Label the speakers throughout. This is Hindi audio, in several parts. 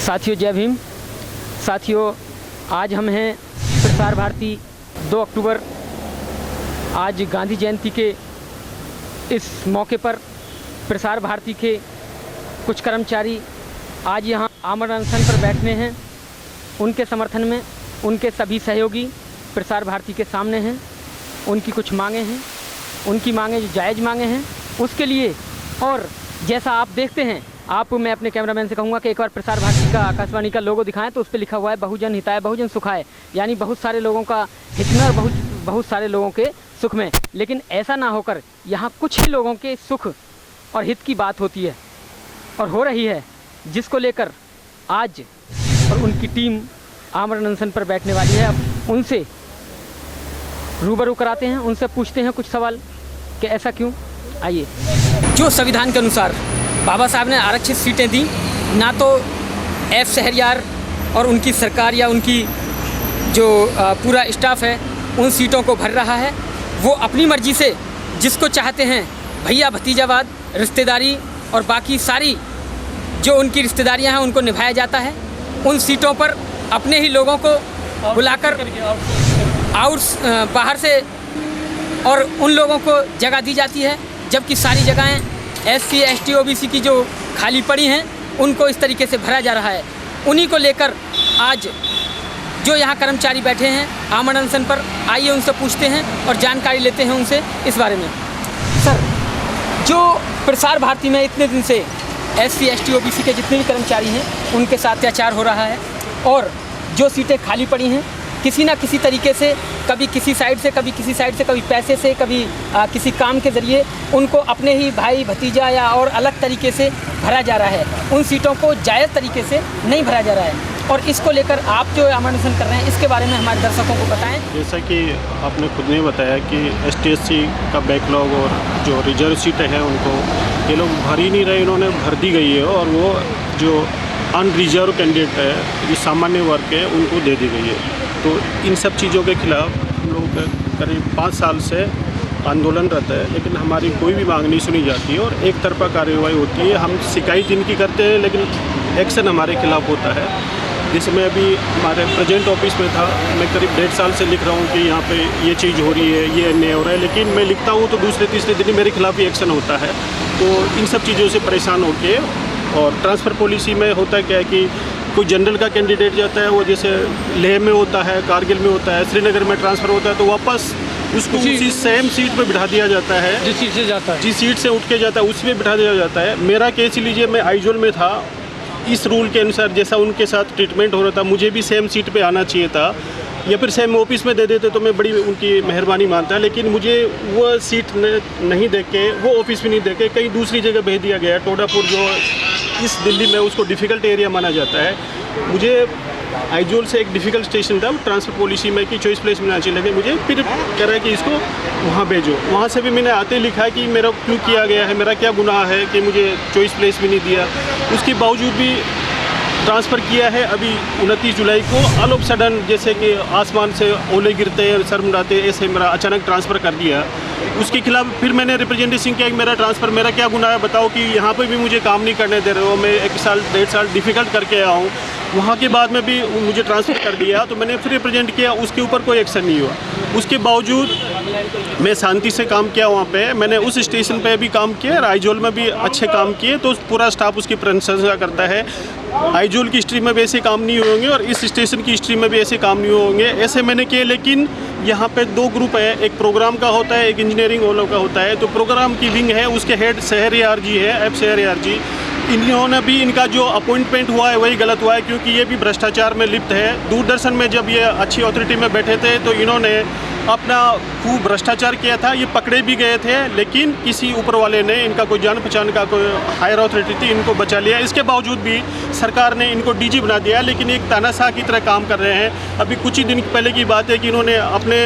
Speaker 1: साथियों जय भीम। साथियों आज हम हैं प्रसार भारती 2 अक्टूबर। आज गांधी जयंती के इस मौके पर प्रसार भारती के कुछ कर्मचारी आज यहाँ आमरण अनशन पर बैठने हैं। उनके समर्थन में उनके सभी सहयोगी प्रसार भारती के सामने हैं। उनकी कुछ मांगे हैं, उनकी मांगे जो जायज़ मांगे हैं उसके लिए। और जैसा आप देखते हैं, मैं अपने कैमरामैन से कहूँगा कि एक बार प्रसार भारती का आकाशवाणी का लोगो दिखाएं तो उस पर लिखा हुआ है बहुजन हिताय बहुजन सुखाय, यानी बहुत सारे लोगों का हित में और बहुत सारे लोगों के सुख में। लेकिन ऐसा ना होकर यहाँ कुछ ही लोगों के सुख और हित की बात होती है और हो रही है, जिसको लेकर आज और उनकी टीम आमरण अनशन पर बैठने वाली है। अब उनसे रूबरू कराते हैं, उनसे पूछते हैं कुछ सवाल कि ऐसा क्यों। आइए। जो संविधान के अनुसार बाबा साहब ने आरक्षित सीटें दी, ना तो एफ शहरयार और उनकी सरकार या उनकी जो पूरा स्टाफ है उन सीटों को भर रहा है। वो अपनी मर्जी से जिसको चाहते हैं भैया भतीजावाद, रिश्तेदारी और बाकी सारी जो उनकी रिश्तेदारियां हैं उनको निभाया जाता है। उन सीटों पर अपने ही लोगों को बुलाकर बाहर से और उन लोगों को जगह दी जाती है, जबकि सारी जगहें SC ST OBC की जो खाली पड़ी हैं उनको इस तरीके से भरा जा रहा है। उन्हीं को लेकर आज जो यहाँ कर्मचारी बैठे हैं आमरण अनशन पर, आइए उनसे पूछते हैं और जानकारी लेते हैं उनसे इस बारे में। सर, जो प्रसार भारती में इतने दिन से SC ST OBC के जितने भी कर्मचारी हैं उनके साथ अत्याचार हो रहा है और जो सीटें खाली पड़ी हैं किसी ना किसी तरीके से, कभी किसी साइड से, कभी किसी साइड से, कभी पैसे से, कभी किसी काम के ज़रिए उनको अपने ही भाई भतीजा या और अलग तरीके से भरा जा रहा है। उन सीटों को जायज़ तरीके से नहीं भरा जा रहा है और इसको लेकर आप जो आमरण अनशन कर रहे हैं इसके बारे में हमारे दर्शकों को बताएं।
Speaker 2: जैसा कि आपने खुद ने बताया कि ST SC का बैकलॉग और जो रिजर्व सीटें हैं उनको ये लोग भर ही नहीं रहे, इन्होंने भर दी गई है और वो जो अनरिजर्व कैंडिडेट है, जो सामान्य वर्ग है, उनको दे दी गई है। तो इन सब चीज़ों के खिलाफ हम लोग करीब 5 साल से आंदोलन रहता है, लेकिन हमारी कोई भी मांग नहीं सुनी जाती है और एक तरफा कार्रवाई होती है। हम शिकायत इनकी करते हैं लेकिन एक्शन हमारे खिलाफ होता है। जिसमें अभी हमारे प्रेजेंट ऑफिस में था, मैं करीब 1.5 साल से लिख रहा हूँ कि यहाँ पे ये चीज़ हो रही है, ये अन्याय हो रहा है, लेकिन मैं लिखता हूँ तो दूसरे तीसरे दिन मेरे खिलाफ ही एक्शन होता है। तो इन सब चीज़ों से परेशान होकर, और ट्रांसफ़र पॉलिसी में होता क्या है कि कोई जनरल का कैंडिडेट जाता है, वो जैसे लेह में होता है, कारगिल में होता है, श्रीनगर में ट्रांसफ़र होता है, तो वापस उसको उसी सेम सीट पे बिठा दिया जाता है,
Speaker 1: जिस सीट से जाता है,
Speaker 2: जिस सीट से उठ के जाता है उसी पे बिठा दिया जाता है। मेरा केस लीजिए, मैं आइजोल में था, इस रूल के अनुसार जैसा उनके साथ ट्रीटमेंट हो रहा था मुझे भी सेम सीट पे आना चाहिए था, या फिर सेम ऑफिस में दे देते तो मैं बड़ी उनकी मेहरबानी मानता। लेकिन मुझे वो सीट नहीं दे के, वो ऑफिस में नहीं दे के कहीं दूसरी जगह भेज दिया गया। टोडापुर जो इस दिल्ली में उसको डिफ़िकल्ट एरिया माना जाता है। मुझे आइजोल से एक डिफ़िकल्ट स्टेशन था ट्रांसफ़र पॉलिसी में कि चॉइस प्लेस मिलना चाहिए, लेकिन मुझे फिर कह रहा है कि इसको वहाँ भेजो। वहाँ से भी मैंने आते लिखा है कि मेरा क्यों किया गया है, मेरा क्या गुनाह है कि मुझे चॉइस प्लेस भी नहीं दिया। उसके बावजूद भी ट्रांसफ़र किया है। अभी 29 जुलाई को ऑल ऑफ सडन जैसे कि आसमान से ओले गिरते हैं, सर मुड़ाते, ऐसे मेरा अचानक ट्रांसफ़र कर दिया। उसके खिलाफ फिर मैंने रिप्रेजेंटेशन किया कि मेरा ट्रांसफ़र, मेरा क्या गुनाह है बताओ कि यहाँ पे भी मुझे काम नहीं करने दे रहे हो। मैं 1 साल 1.5 साल डिफ़िकल्ट करके आया हूँ, वहाँ के बाद में भी मुझे ट्रांसफ़र कर दिया। तो मैंने फिर रिप्रेजेंट किया, उसके ऊपर कोई एक्शन नहीं हुआ। उसके बावजूद मैं शांति से काम किया वहाँ पे। मैंने उस स्टेशन पे भी काम किया, आइजोल में भी अच्छे काम किए, तो पूरा स्टाफ उसकी प्रशंसा करता है। आइजोल की हिस्ट्री में भी ऐसे काम नहीं होंगे और इस स्टेशन की हिस्ट्री में भी ऐसे काम नहीं होंगे, ऐसे मैंने किए। लेकिन यहाँ पे 2 ग्रुप है, एक प्रोग्राम का होता है, एक इंजीनियरिंग वालों का होता है। तो प्रोग्राम की विंग है, उसके हेड शहरयार जी है, एफ शहरयार जी। इन्होंने भी, इनका जो अपॉइंटमेंट हुआ है वही गलत हुआ है, क्योंकि ये भी भ्रष्टाचार में लिप्त है। दूरदर्शन में जब ये अच्छी अथॉरिटी में बैठे थे तो इन्होंने अपना खूब भ्रष्टाचार किया था। ये पकड़े भी गए थे, लेकिन किसी ऊपर वाले ने, इनका कोई जान पहचान का कोई हायर अथॉरिटी थी, इनको बचा लिया। इसके बावजूद भी सरकार ने इनको DG बना दिया, लेकिन एक तानाशाह की तरह काम कर रहे हैं। अभी कुछ ही दिन पहले की बात है कि इन्होंने अपने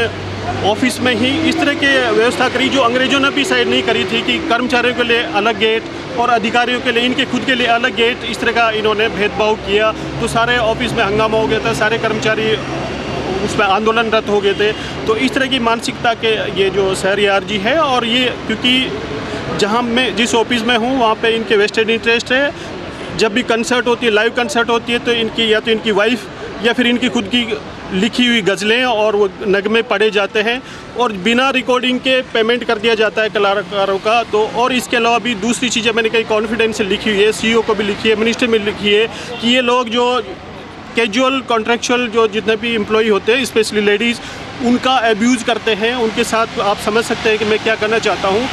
Speaker 2: ऑफिस में ही इस तरह की व्यवस्था करी जो अंग्रेज़ों ने भी शायद नहीं करी थी, कि कर्मचारियों के लिए अलग गेट और अधिकारियों के लिए, इनके खुद के लिए अलग गेट। इस तरह का इन्होंने भेदभाव किया, तो सारे ऑफिस में हंगामा हो गया था, सारे कर्मचारी उसमें आंदोलनरत हो गए थे। तो इस तरह की मानसिकता के ये जो शहरयार जी है, और ये क्योंकि जहाँ मैं जिस ऑफिस में हूँ वहाँ पे इनके वेस्टेड इंटरेस्ट है, जब भी कंसर्ट होती है, लाइव कंसर्ट होती है, तो इनकी या तो इनकी वाइफ या फिर इनकी खुद की लिखी हुई गज़लें और वो नगमे पढ़े जाते हैं और बिना रिकॉर्डिंग के पेमेंट कर दिया जाता है कलाकारों का। तो और इसके अलावा भी दूसरी चीज़ें मैंने कई कॉन्फिडेंस से लिखी हुई है, CEO को भी लिखी है, मिनिस्टर में लिखी है कि ये लोग जो कैजुअल कॉन्ट्रेक्चुअल जो जितने भी एम्प्लॉई होते हैं, स्पेशली लेडीज़, उनका अब्यूज़ करते हैं। उनके साथ आप समझ सकते हैं कि मैं क्या करना चाहता हूँ।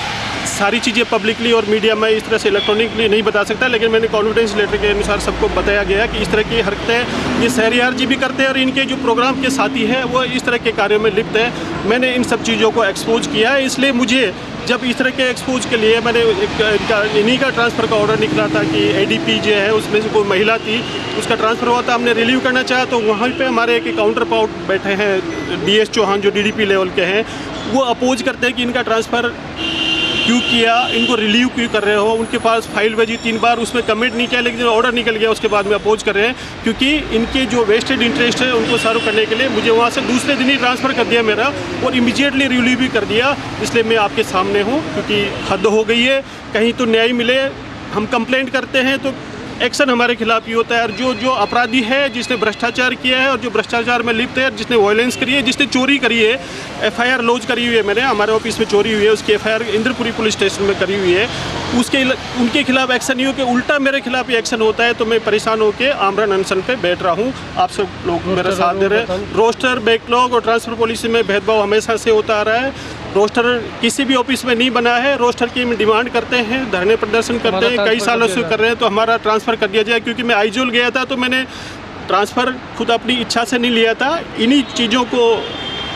Speaker 2: सारी चीज़ें पब्लिकली और मीडिया में इस तरह से इलेक्ट्रॉनिकली नहीं बता सकता, लेकिन मैंने कॉन्फिडेंस लेटर के अनुसार सबको बताया गया कि इस तरह की हरकतें ये शहरियार जी भी करते हैं और इनके जो प्रोग्राम के साथी हैं वो इस तरह के कार्यों में लिप्त है। मैंने इन सब चीज़ों को एक्सपोज किया है, इसलिए मुझे जब इस तरह के एक्सपोज के लिए मैंने इन्हीं का ट्रांसफ़र का ऑर्डर निकला था कि ADP जो है उसमें से कोई महिला थी, उसका ट्रांसफ़र हुआ था, हमने रिलीव करना चाहा। तो वहाँ पे हमारे एक काउंटर पार्ट बैठे हैं DS चौहान जो DDP लेवल के हैं, वो अपोज करते हैं कि इनका ट्रांसफ़र क्यों किया, इनको रिलीव क्यों कर रहे हो। उनके पास फाइल भेजी 3 बार, उसमें कमेंट नहीं किया, लेकिन ऑर्डर निकल गया उसके बाद में अपोज कर रहे हैं क्योंकि इनके जो वेस्टेड इंटरेस्ट है उनको सर्व करने के लिए मुझे वहाँ से दूसरे दिन ही ट्रांसफ़र कर दिया मेरा और इमीडिएटली रिलीव भी कर दिया। इसलिए मैं आपके सामने हूँ क्योंकि हद हो गई है, कहीं तो न्याय मिले। हम कंप्लेंट करते हैं तो एक्शन हमारे खिलाफ ही होता है और जो अपराधी है, जिसने भ्रष्टाचार किया है और जो भ्रष्टाचार में लिप्त है, जिसने वायलेंस करी है, जिसने चोरी करी है, FIR लॉन्च करी हुई है मैंने, हमारे ऑफिस में चोरी हुई है, उसकी FIR इंद्रपुरी पुलिस स्टेशन में करी हुई है, उनके खिलाफ एक्शन नहीं हो के उल्टा मेरे खिलाफ ही एक्शन होता है। तो मैं परेशान होकर आमरण अनशन पे बैठ रहा हूँ। आप सब लोग मेरा साथ दे रहे हैं। रोस्टर, बैकलॉग और ट्रांसफ़र पॉलिसी में भेदभाव हमेशा से होता आ रहा है। रोस्टर किसी भी ऑफिस में नहीं बना है। रोस्टर की हम डिमांड करते हैं, धरने प्रदर्शन करते हैं, कई सालों से कर रहे हैं, तो हमारा ट्रांसफ़र कर दिया जाए। क्योंकि मैं आइजोल गया था तो मैंने ट्रांसफ़र खुद अपनी इच्छा से नहीं लिया था, इन्हीं चीज़ों को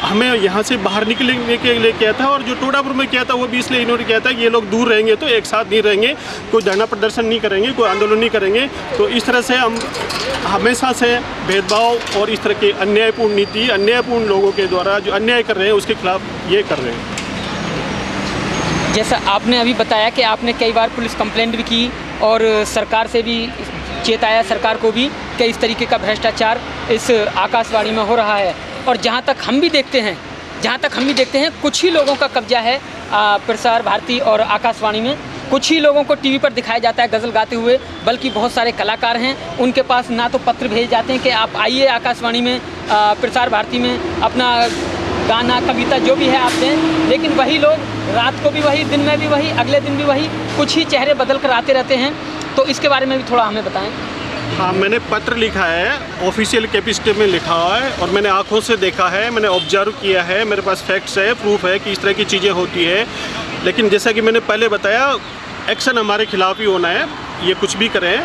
Speaker 2: हमें यहाँ से बाहर निकलने के लिए किया था। और जो टोडापुर में किया था वो भी इसलिए इन्होंने किया था कि ये लोग दूर रहेंगे तो एक साथ नहीं रहेंगे, कोई धरना प्रदर्शन नहीं करेंगे, कोई आंदोलन नहीं करेंगे। तो इस तरह से हम हमेशा से भेदभाव और इस तरह की अन्यायपूर्ण नीति, अन्यायपूर्ण लोगों के द्वारा जो अन्याय कर रहे हैं उसके खिलाफ ये कर रहे हैं।
Speaker 1: जैसा आपने अभी बताया कि आपने कई बार पुलिस कंप्लेंट भी की और सरकार से भी चेताया, सरकार को भी, कि इस तरीके का भ्रष्टाचार इस आकाशवाणी में हो रहा है। और जहाँ तक हम भी देखते हैं कुछ ही लोगों का कब्जा है प्रसार भारती और आकाशवाणी में। कुछ ही लोगों को टीवी पर दिखाया जाता है गज़ल गाते हुए, बल्कि बहुत सारे कलाकार हैं, उनके पास ना तो पत्र भेजे जाते हैं कि आप आइए आकाशवाणी में, प्रसार भारती में अपना गाना, कविता जो भी है आप दें, लेकिन वही लोग रात को भी वही, दिन में भी वही, अगले दिन भी वही, कुछ ही चेहरे बदल कर आते रहते हैं। तो इसके बारे में भी थोड़ा हमें बताएं।
Speaker 2: हाँ, मैंने पत्र लिखा है, ऑफिशियल कैपेसिटी में लिखा हुआ है और मैंने आंखों से देखा है, मैंने ऑब्जर्व किया है, मेरे पास फैक्ट्स है, प्रूफ है कि इस तरह की चीज़ें होती है। लेकिन जैसा कि मैंने पहले बताया, एक्शन हमारे खिलाफ ही होना है। ये कुछ भी करें,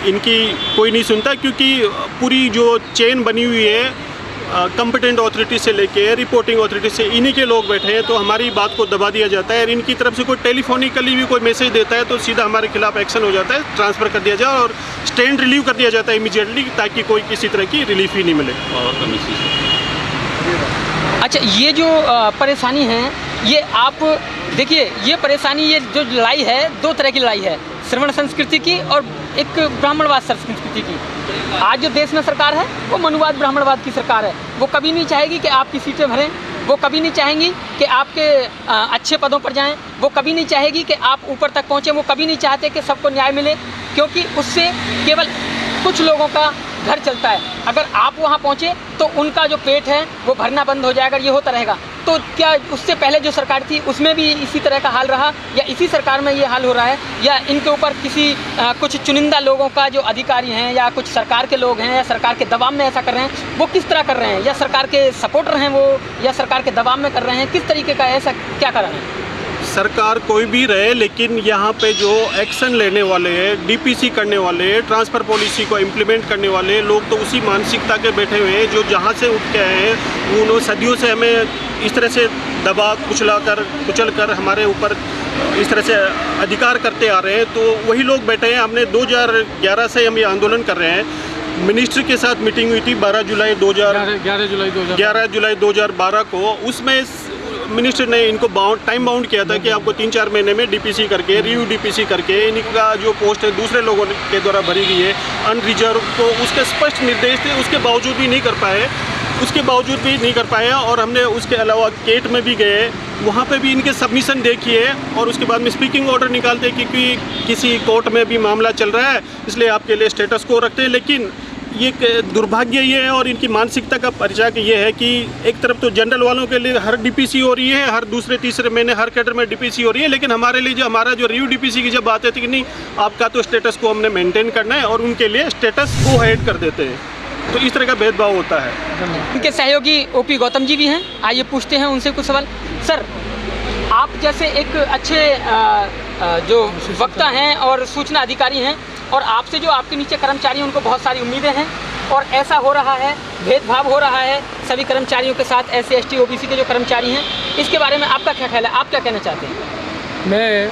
Speaker 2: इनकी कोई नहीं सुनता क्योंकि पूरी जो चेन बनी हुई है कॉम्पिटेंट अथॉरिटी से लेके रिपोर्टिंग अथॉरिटी से, इन्हीं के लोग बैठे हैं। तो हमारी बात को दबा दिया जाता है और इनकी तरफ से कोई टेलीफोनिकली भी कोई मैसेज देता है तो सीधा हमारे खिलाफ एक्शन हो जाता है, ट्रांसफ़र कर दिया जाए और स्टैंड रिलीव कर दिया जाता है इमीडिएटली, ताकि कोई किसी तरह की रिलीफ ही नहीं मिले।
Speaker 1: अच्छा, ये जो परेशानी है, ये आप देखिए, ये परेशानी, ये जो लड़ाई है, 2 तरह की लड़ाई है, श्रवण संस्कृति की और एक ब्राह्मणवाद संस्कृति की। आज जो देश में सरकार है वो मनुवाद ब्राह्मणवाद की सरकार है। वो कभी नहीं चाहेगी कि आपकी सीटें भरें, वो कभी नहीं चाहेंगी कि आपके अच्छे पदों पर जाएं, वो कभी नहीं चाहेगी कि आप ऊपर तक पहुँचें, वो कभी नहीं चाहते कि सबको न्याय मिले, क्योंकि उससे केवल कुछ लोगों का घर चलता है। अगर आप वहाँ पहुँचे तो उनका जो पेट है वो भरना बंद हो जाएगा, ये होता रहेगा। तो क्या उससे पहले जो सरकार थी उसमें भी इसी तरह का हाल रहा, या इसी सरकार में ये हाल हो रहा है, या इनके ऊपर किसी कुछ चुनिंदा लोगों का जो अधिकारी हैं या कुछ सरकार के लोग हैं या सरकार के दबाव में ऐसा कर रहे हैं, वो किस तरह कर रहे हैं, या सरकार के सपोर्टर हैं वो, या सरकार के दबाव में कर रहे हैं, किस तरीके का ऐसा क्या कर रहे हैं?
Speaker 2: सरकार कोई भी रहे, लेकिन यहाँ पे जो एक्शन लेने वाले हैं, DPC करने वाले हैं, ट्रांसफ़र पॉलिसी को इम्प्लीमेंट करने वाले लोग तो उसी मानसिकता के बैठे हुए हैं जो जहाँ से उठ के आए हैं। उन्होंने सदियों से हमें इस तरह से दबा कुचल कर हमारे ऊपर इस तरह से अधिकार करते आ रहे हैं। तो वही लोग बैठे हैं। हमने 2011 से हम ये आंदोलन कर रहे हैं। मिनिस्टर के साथ मीटिंग हुई थी 11 जुलाई 2012 को। उसमें मिनिस्टर ने इनको टाइम बाउंड किया था कि आपको 3-4 महीने में DPC करके, रिव्यू DPC करके, इनका जो पोस्ट है दूसरे लोगों के द्वारा भरी गई है अनरिजर्व, तो उसके स्पष्ट निर्देश थे। उसके बावजूद भी नहीं कर पाए और हमने उसके अलावा केट में भी गए, वहाँ पे भी इनके सबमिशन देखिए और उसके बाद में स्पीकिंग ऑर्डर निकालते हैं, क्योंकि किसी कोर्ट में भी मामला चल रहा है, इसलिए आपके लिए स्टेटस को रखते हैं। लेकिन ये दुर्भाग्य ये है और इनकी मानसिकता का परिचय ये है कि एक तरफ तो जनरल वालों के लिए हर डीपीसी हो रही है, हर दूसरे तीसरे महीने हर कैडर में डीपीसी हो रही है, लेकिन हमारे लिए हमारा जो रिव्यू डीपीसी की जब बात है कि नहीं आपका तो स्टेटस को हमने मेंटेन करना है, और उनके लिए स्टेटस को हेड कर देते हैं। तो इस तरह का भेदभाव होता है।
Speaker 1: उनके सहयोगी ओपी गौतम जी भी हैं, आइए पूछते हैं उनसे कुछ सवाल। सर, आप जैसे एक अच्छे जो वक्ता हैं और सूचना अधिकारी हैं, और आपसे जो आपके नीचे कर्मचारी हैं उनको बहुत सारी उम्मीदें हैं, और ऐसा हो रहा है, भेदभाव हो रहा है सभी कर्मचारियों के साथ, SC ST OBC के जो कर्मचारी हैं, इसके बारे में आपका क्या ख्याल है, आप क्या कहना चाहते हैं?
Speaker 3: मैं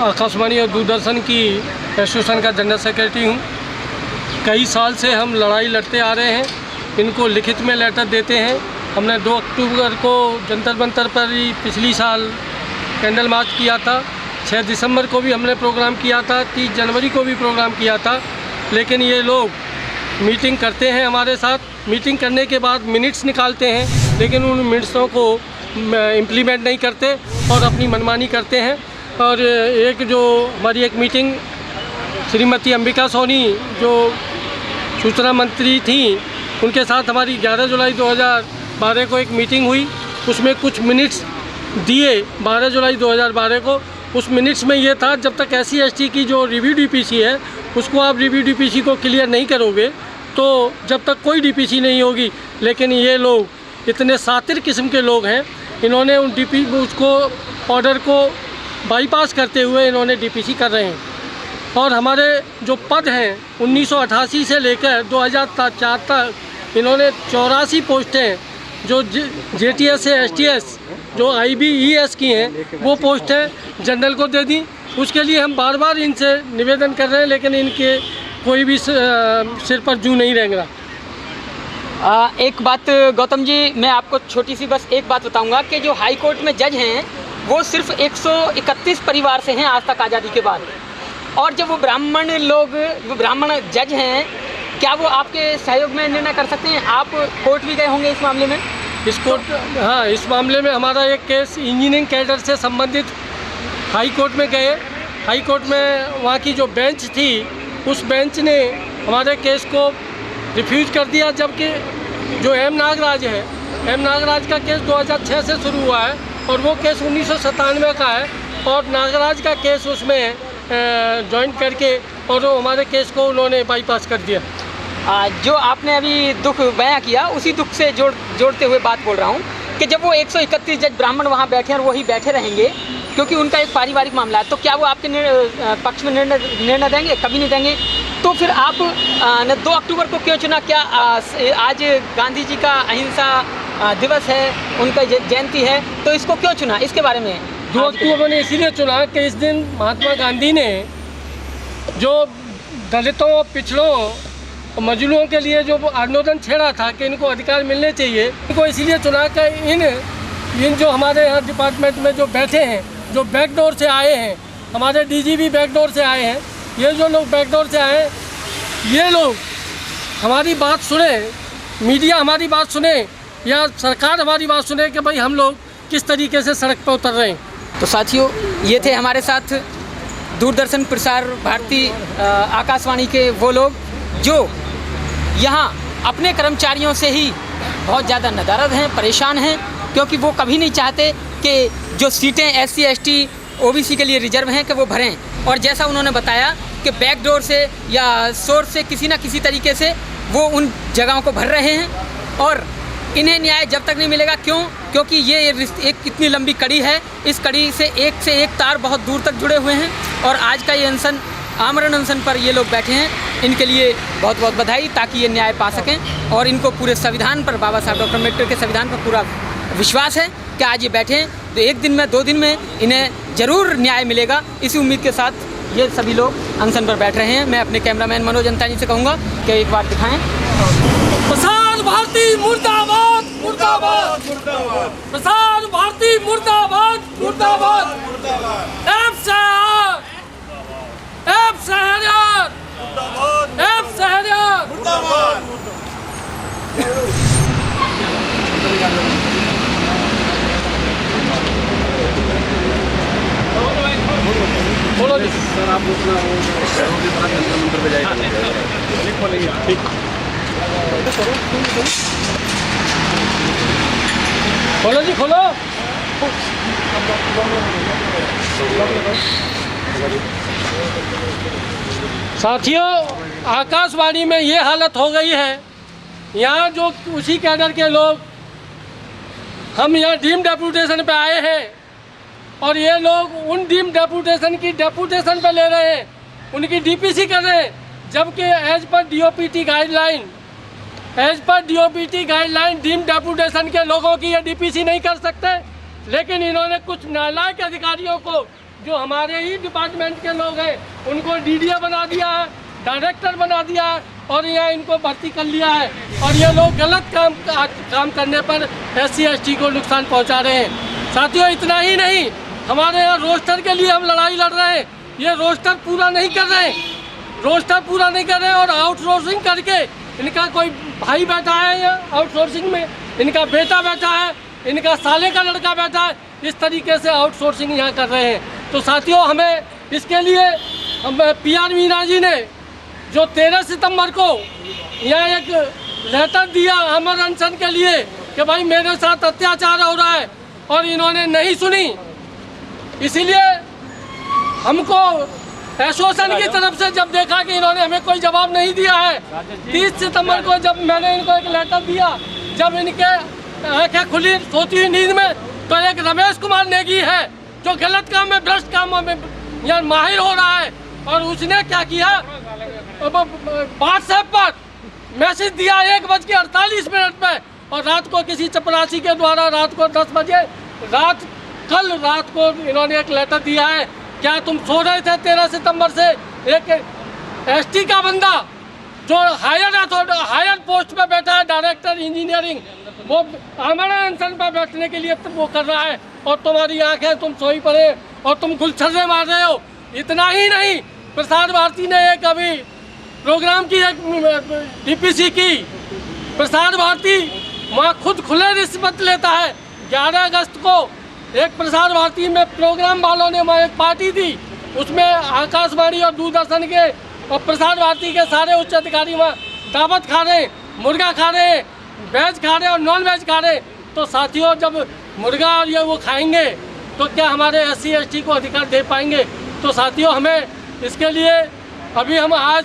Speaker 3: आकाशवाणी और दूरदर्शन की एसोसिएशन का जनरल सेक्रेटरी हूँ। कई साल से हम लड़ाई लड़ते आ रहे हैं, इनको लिखित में लेटर देते हैं। हमने 2 अक्टूबर को जंतर मंतर पर ही पिछली साल कैंडल मार्च किया था, 6 दिसंबर को भी हमने प्रोग्राम किया था, 30 जनवरी को भी प्रोग्राम किया था। लेकिन ये लोग मीटिंग करते हैं हमारे साथ, मीटिंग करने के बाद मिनट्स निकालते हैं, लेकिन उन मिनट्सों को इम्प्लीमेंट नहीं करते और अपनी मनमानी करते हैं। और एक जो हमारी एक मीटिंग श्रीमती अंबिका सोनी जो सूचना मंत्री थी, उनके साथ हमारी 11 जुलाई 2012 को एक मीटिंग हुई, उसमें कुछ मिनट्स दिए 12 जुलाई 2012 को। उस मिनट्स में ये था, जब तक SC ST की जो रिव्यू DPC है उसको आप रिव्यू DPC को क्लियर नहीं करोगे तो जब तक कोई DPC नहीं होगी। लेकिन ये लोग इतने सातिर किस्म के लोग हैं, इन्होंने उन उसको ऑर्डर को बाईपास करते हुए इन्होंने DPC कर रहे हैं। और हमारे जो पद हैं 1988 से लेकर 2004 तक इन्होंने 84 पोस्टें जो JTS से STS जो IBES की हैं वो पोस्टें जनरल को दे दी। उसके लिए हम बार बार इनसे निवेदन कर रहे हैं, लेकिन इनके कोई भी सिर पर जूं नहीं रेंग रहा।
Speaker 1: एक बात गौतम जी, मैं आपको छोटी सी बस एक बात बताऊंगा कि जो हाई कोर्ट में जज हैं वो सिर्फ 131 परिवार से हैं आज तक आज़ादी के बाद, और जब वो ब्राह्मण जज हैं, क्या वो आपके सहयोग में निर्णय कर सकते हैं? आप कोर्ट भी गए होंगे इस मामले में?
Speaker 3: हाँ, इस मामले में हमारा एक केस इंजीनियरिंग कैडर से संबंधित हाई कोर्ट में गए। हाई कोर्ट में वहाँ की जो बेंच थी, उस बेंच ने हमारे केस को रिफ्यूज़ कर दिया, जबकि जो M नागराज है, M नागराज का केस 2006 से शुरू हुआ है और वो केस 1997 का है, और नागराज का केस उसमें ज्वाइन करके और वो हमारे केस को उन्होंने बाईपास कर दिया।
Speaker 1: जो आपने अभी दुख बयां किया, उसी दुख से जोड़ते हुए बात बोल रहा हूँ कि जब वो 131 जज ब्राह्मण वहाँ बैठे और वही बैठे रहेंगे, क्योंकि उनका एक पारिवारिक मामला है, तो क्या वो आपके पक्ष में निर्णय देंगे? कभी नहीं देंगे। तो फिर आप 2 अक्टूबर को क्यों चुना? क्या आज गांधी जी का अहिंसा दिवस है, उनका जयंती है, तो इसको क्यों चुना? इसके बारे में
Speaker 3: 2 अक्टूबर ने इसीलिए चुना कि इस दिन महात्मा गांधी ने जो दलितों, पिछड़ों और मजलूमों के लिए जो आंदोलन छेड़ा था कि इनको अधिकार मिलने चाहिए, इनको इसीलिए चुना कि इन जो हमारे यहाँ डिपार्टमेंट में जो बैठे हैं, जो बैकडोर से आए हैं, हमारे DG भी बैकडोर से आए हैं, ये जो लोग बैकडोर से आए, ये लोग हमारी बात सुने, मीडिया हमारी बात सुने या सरकार हमारी बात सुने कि भाई हम लोग किस तरीके से सड़क पर उतर रहे हैं।
Speaker 1: तो साथियों, ये थे हमारे साथ दूरदर्शन प्रसार भारती आकाशवाणी के वो लोग जो यहाँ अपने कर्मचारियों से ही बहुत ज़्यादा नदारद हैं, परेशान हैं, क्योंकि वो कभी नहीं चाहते कि जो सीटें SC ST OBC के लिए रिजर्व हैं कि वो भरें। और जैसा उन्होंने बताया कि बैकडोर से या सोर्स से किसी न किसी तरीके से वो उन जगहों को भर रहे हैं, और इन्हें न्याय जब तक नहीं मिलेगा। क्यों? क्योंकि ये एक इतनी लंबी कड़ी है, इस कड़ी से एक तार बहुत दूर तक जुड़े हुए हैं, और आज का ये अनशन, आमरण अनशन पर ये लोग बैठे हैं। इनके लिए बहुत बहुत बधाई, ताकि ये न्याय पा सकें। और इनको पूरे संविधान पर, बाबा साहब डॉक्टर अम्बेडकर के संविधान पर पूरा विश्वास है कि आज ये बैठे हैं तो 1 दिन में, 2 दिन में इन्हें ज़रूर न्याय मिलेगा। इसी उम्मीद के साथ ये सभी लोग अनशन पर बैठ रहे हैं। मैं अपने कैमरामैन मनोज अंतानी से कहूँगा कि एक बार दिखाएँ।
Speaker 3: प्रसार भारती मुर्दाबाद, मुर्दाबाद, प्रसार भारती मुर्दाबाद, मुर्दाबाद, खोलो जी खोलो। साथियों, आकाशवाणी में ये हालत हो गई है, यहाँ जो उसी कैडर के लोग, हम यहाँ डीम डेपुटेशन पे आए हैं और ये लोग उन डीम डेपुटेशन की डेपुटेशन पे ले रहे हैं, उनकी डीपीसी कर रहे हैं, जबकि as per DOPT guideline deem deputation के लोगों की ये डीपीसी नहीं कर सकते। लेकिन इन्होंने कुछ नालायक अधिकारियों को, जो हमारे ही डिपार्टमेंट के लोग हैं, उनको डीडीए बना दिया है, डायरेक्टर बना दिया है और यहाँ इनको भर्ती कर लिया है। और ये लोग गलत काम करने पर SC/ST को नुकसान पहुँचा रहे हैं। साथियों, इतना ही नहीं, हमारे यहाँ रोस्टर के लिए हम लड़ाई लड़ रहे हैं। ये रोस्टर पूरा नहीं कर रहे और आउटसोर्सिंग करके, इनका कोई भाई बैठा है या आउटसोर्सिंग में, इनका बेटा बैठा है, इनका साले का लड़का बैठा है, इस तरीके से आउटसोर्सिंग यहाँ कर रहे हैं। तो साथियों, हमें इसके लिए हम PR मीना जी ने जो 13 सितंबर को यहाँ एक लेटर दिया अमर अनशन के लिए कि भाई मेरे साथ अत्याचार हो रहा है, और इन्होंने नहीं सुनी। इसीलिए हमको एसोसिएशन की तरफ से जब देखा कि इन्होंने हमें कोई जवाब नहीं दिया है, 30 सितंबर को जब मैंने इनको एक लेटर दिया, जब इनके आंखें खुली सोती हुई नींद में, तो एक रमेश कुमार नेगी है जो गलत काम में, भ्रष्ट कामों में यहाँ माहिर हो रहा है, और उसने क्या किया, व्हाट्सएप पर मैसेज दिया 1:48 पे, और रात को किसी चपरासी के द्वारा रात को 10 बजे कल रात को इन्होंने एक लेटर दिया है। क्या तुम सो रहे थे 13 सितंबर से? एक ST का बंदा जो हायर पोस्ट पे बैठा है, डायरेक्टर इंजीनियरिंग, वो आमरण अनशन पर बैठने के लिए वो कर रहा है, और तुम्हारी आंखें, तुम सोई पड़े और तुम गुलछर्रे मार रहे हो। इतना ही नहीं, प्रसार भारती ने एक अभी प्रोग्राम की एक डीपीसी की। प्रसार भारती वहाँ खुद खुले रिश्वत लेता है। 11 अगस्त को एक प्रसार भारती में प्रोग्राम वालों ने वहाँ एक पार्टी दी, उसमें आकाशवाणी और दूरदर्शन के और प्रसार भारती के सारे उच्च अधिकारी वहाँ दावत खा रहे, मुर्गा खा रहे, वेज खा रहे और नॉन वेज खा रहे। तो साथियों, जब मुर्गा और ये वो खाएंगे तो क्या हमारे SC/ST को अधिकार दे पाएंगे? तो साथियों, हमें इसके लिए अभी हम आज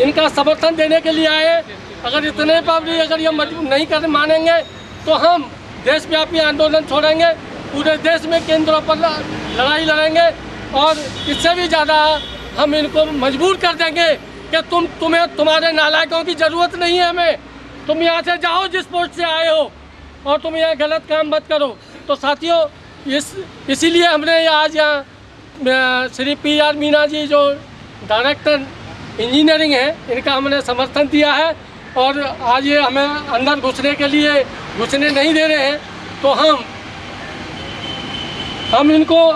Speaker 3: इनका समर्थन देने के लिए आए। अगर इतने पर भी अगर ये नहीं कर मानेंगे तो हम देशव्यापी आंदोलन छोड़ेंगे, पूरे देश में केंद्रों पर लड़ाई लड़ेंगे, और इससे भी ज़्यादा हम इनको मजबूर कर देंगे कि तुम्हारे नालायकों की ज़रूरत नहीं है हमें। तुम यहाँ से जाओ जिस पोस्ट से आए हो, और तुम यहाँ गलत काम मत करो। तो साथियों, इसीलिए हमने आज यहाँ श्री PR मीना जी जो डायरेक्टर इंजीनियरिंग है, इनका हमने समर्थन दिया है, और आज ये हमें अंदर घुसने नहीं दे रहे हैं। तो हम इनको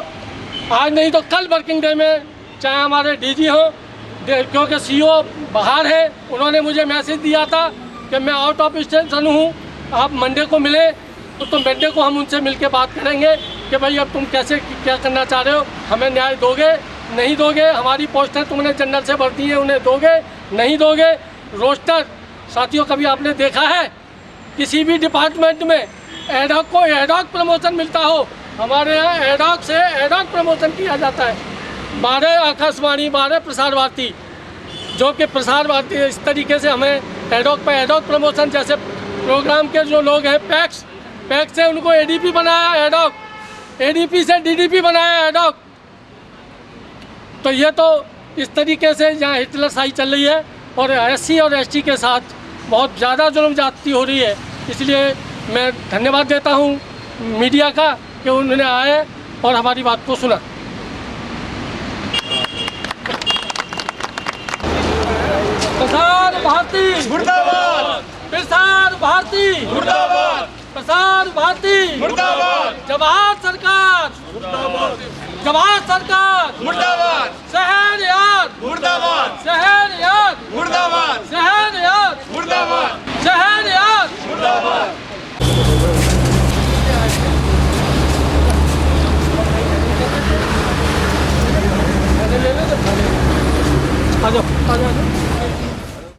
Speaker 3: आज नहीं तो कल वर्किंग डे में, चाहे हमारे DG हो, क्योंकि CO बाहर है, उन्होंने मुझे मैसेज दिया था कि मैं आउट ऑफ स्टेशन हूँ, आप मंडे को मिले, तो मंडे को हम उनसे मिलके बात करेंगे कि भाई अब तुम क्या करना चाह रहे हो, हमें न्याय दोगे नहीं दोगे, हमारी पोस्टें तुमने जनरल से भर्ती है, उन्हें दोगे नहीं दोगे। रोस्टर साथियों, कभी आपने देखा है किसी भी डिपार्टमेंट में एडॉक को एडॉक प्रमोशन मिलता हो? हमारे यहाँ एडॉक से एडॉक प्रमोशन किया जाता है। 12 आकाशवाणी, 12 प्रसार भारती, जो कि प्रसार भारती इस तरीके से हमें एडॉक पे एडॉक प्रमोशन, जैसे प्रोग्राम के जो लोग हैं पैक्स से उनको ADP बनाया एडॉक, ADP से DDP बनाया एडॉक। तो ये तो इस तरीके से यहाँ हिटलरशाही चल रही है, और SC और ST के साथ बहुत ज़्यादा जुल्म ज्यादती हो रही है। इसलिए मैं धन्यवाद देता हूँ मीडिया का कि उन्होंने आए और हमारी बात को सुना। प्रसार भारती
Speaker 4: मुर्दाबाद,
Speaker 3: प्रसार भारती
Speaker 4: मुर्दाबाद,
Speaker 3: प्रसार भारती
Speaker 4: मुर्दाबाद,
Speaker 3: जवाहर सरकार
Speaker 4: मुर्दाबाद,
Speaker 3: जवाहर सरकार
Speaker 4: मुर्दाबाद,
Speaker 3: शहर याद
Speaker 4: मुर्दाबाद,
Speaker 3: शहर याद
Speaker 4: मुर्दाबाद,
Speaker 3: शहर याद
Speaker 4: मुर्दाबाद,
Speaker 3: शहर याद
Speaker 4: मुर्दाबाद।
Speaker 3: आ जाओ।